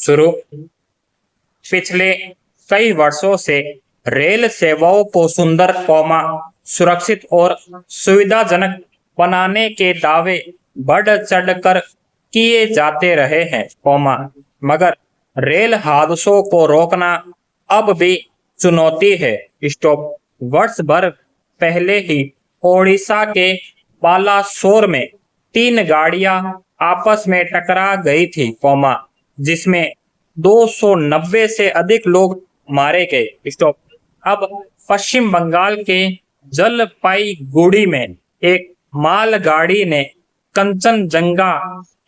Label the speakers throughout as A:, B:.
A: शुरू पिछले कई वर्षों से रेल सेवाओं को सुंदर, सुरक्षित और सुविधाजनक बनाने के दावे बढ़ चढ़कर किए जाते रहे हैं, मगर रेल हादसों को रोकना अब भी चुनौती है। स्टॉप वर्ष भर पहले ही ओडिशा के बालासोर में 3 गाड़ियां आपस में टकरा गई थी, जिसमें 290 से अधिक लोग मारे गए। स्टॉप अब पश्चिम बंगाल के जलपाईगुड़ी में एक मालगाड़ी ने कंचनजंगा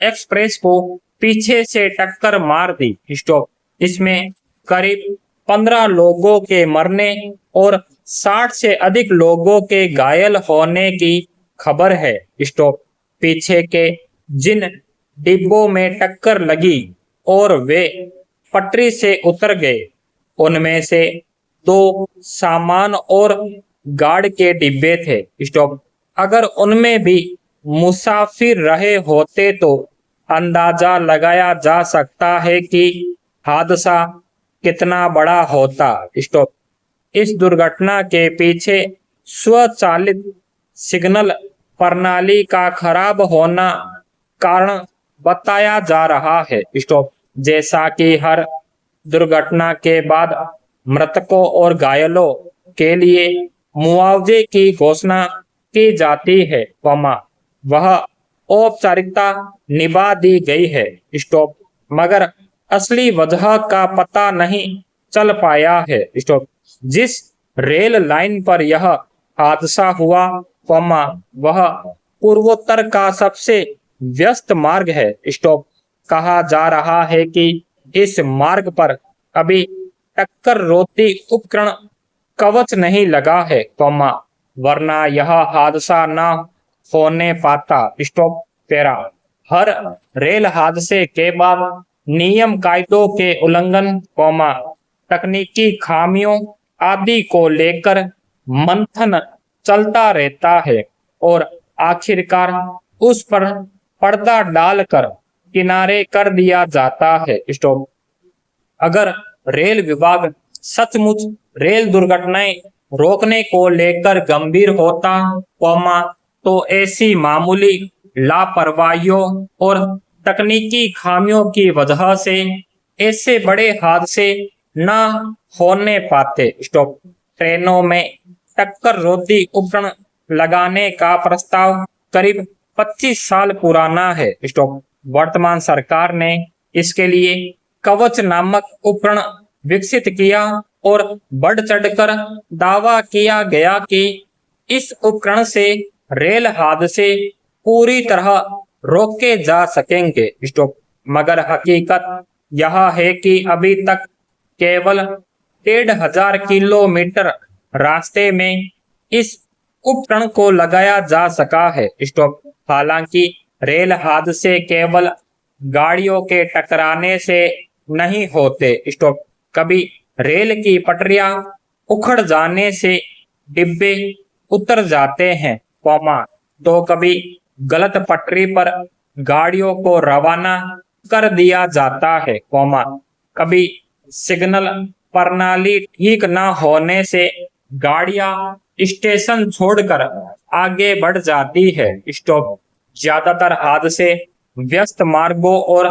A: एक्सप्रेस को पीछे से टक्कर मार दी। स्टॉप इसमें करीब 15 लोगों के मरने और 60 से अधिक लोगों के घायल होने की खबर है। स्टॉप पीछे के जिन डिब्बों में टक्कर लगी और वे पटरी से उतर गए, उनमें से 2 सामान और गार्ड के डिब्बे थे। स्टॉप अगर उनमें भी मुसाफिर रहे होते तो अंदाजा लगाया जा सकता है कि हादसा कितना बड़ा होता। स्टॉप इस दुर्घटना के पीछे स्वचालित सिग्नल प्रणाली का खराब होना कारण बताया जा रहा है। स्टॉप जैसा कि हर दुर्घटना के बाद मृतकों और घायलों के लिए मुआवजे की घोषणा की जाती है, वह औपचारिकता निभा दी गई है। स्टॉप मगर असली वजह का पता नहीं चल पाया है। स्टॉप जिस रेल लाइन पर यह हादसा हुआ, वह पूर्वोत्तर का सबसे व्यस्त मार्ग है। स्टॉप कहा जा रहा है कि इस मार्ग पर अभी टक्कर रोधी उपकरण कवच नहीं लगा है, वरना यह हादसा न होने पाता। स्टॉप पैरा हर रेल हादसे के बाद नियम कायदों के उल्लंघन, तकनीकी खामियों आदि को लेकर मंथन चलता रहता है और आखिरकार उस पर पर्दा डालकर किनारे कर दिया जाता है। स्टॉप अगर रेल विभाग सचमुच रेल दुर्घटनाएं रोकने को लेकर गंभीर होता, तो ऐसी मामूली लापरवाहियों और तकनीकी खामियों की वजह से ऐसे बड़े हादसे न होने पाते। स्टॉप ट्रेनों में टक्कर रोधी उपकरण लगाने का प्रस्ताव करीब 25 साल पुराना है। स्टॉप वर्तमान सरकार ने इसके लिए कवच नामक उपकरण विकसित किया और बढ़ चढ़कर दावा किया गया कि इस उपकरण से रेल हादसे पूरी तरह रोके जा सकेंगे। स्टॉप मगर हकीकत यह है कि अभी तक केवल 1500 किलोमीटर रास्ते में इस उपकरण को लगाया जा सका है। स्टॉप हालांकि रेल हादसे केवल गाड़ियों के टकराने से नहीं होते। स्टॉप कभी रेल की पटरियां उखड़ जाने से डिब्बे उतर जाते हैं, तो कभी गलत पटरी पर गाड़ियों को रवाना कर दिया जाता है, कभी सिग्नल प्रणाली ठीक न होने से गाड़ियां स्टेशन छोड़कर आगे बढ़ जाती है। स्टॉप ज्यादातर हादसे व्यस्त मार्गों और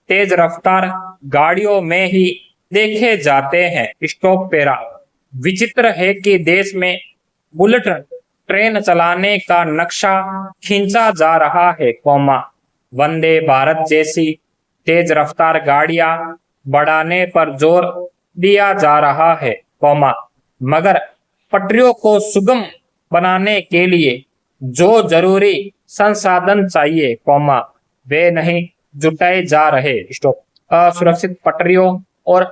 A: तेज रफ्तार गाड़ियों में ही देखे जाते हैं। स्टॉप पैरा विचित्र है कि देश में बुलेट ट्रेन चलाने का नक्शा खींचा जा रहा है, वंदे भारत जैसी तेज रफ्तार गाड़ियां बढ़ाने पर जोर दिया जा रहा है, मगर पटरियों को सुगम बनाने के लिए जो जरूरी संसाधन चाहिए, वे नहीं जुटाए जा रहे। स्टॉप असुरक्षित पटरियों और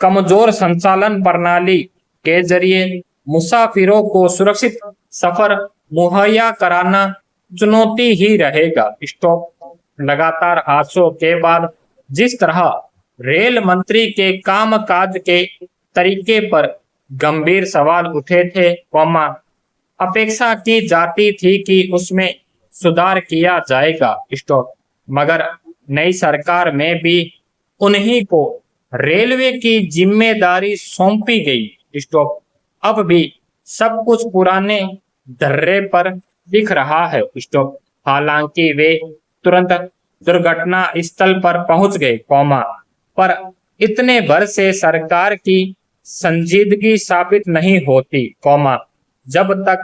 A: कमजोर संचालन प्रणाली के जरिए मुसाफिरों को सुरक्षित सफर मुहैया कराना चुनौती ही रहेगा। स्टॉप लगातार हादसों के बाद जिस तरह रेल मंत्री के कामकाज के तरीके पर गंभीर सवाल उठे थे, अपेक्षा की जाती थी कि उसमें सुधार किया जाएगा। स्टॉप मगर नई सरकार में भी उन्हीं को रेलवे की जिम्मेदारी सौंपी गई। स्टॉप। अब भी सब कुछ पुराने धर्रे पर दिख रहा है। स्टॉप। हालांकि वे तुरंत दुर्घटना स्थल पर पहुंच गए, पर इतने भर से सरकार की संजीदगी साबित नहीं होती, जब तक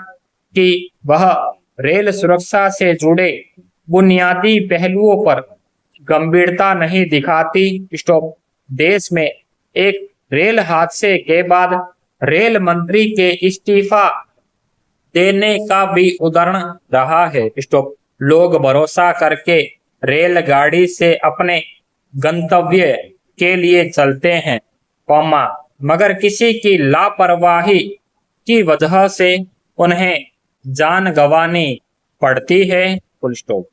A: कि वह रेल सुरक्षा से जुड़े बुनियादी पहलुओं पर गंभीरता नहीं दिखाती। स्टॉप। देश में एक रेल हादसे के बाद रेल मंत्री के इस्तीफा देने का भी उदाहरण रहा है। स्टॉप। लोग भरोसा करके रेलगाड़ी से अपने गंतव्य के लिए चलते हैं, मगर किसी की लापरवाही की वजह से उन्हें जान गंवानी पड़ती है। Full stop.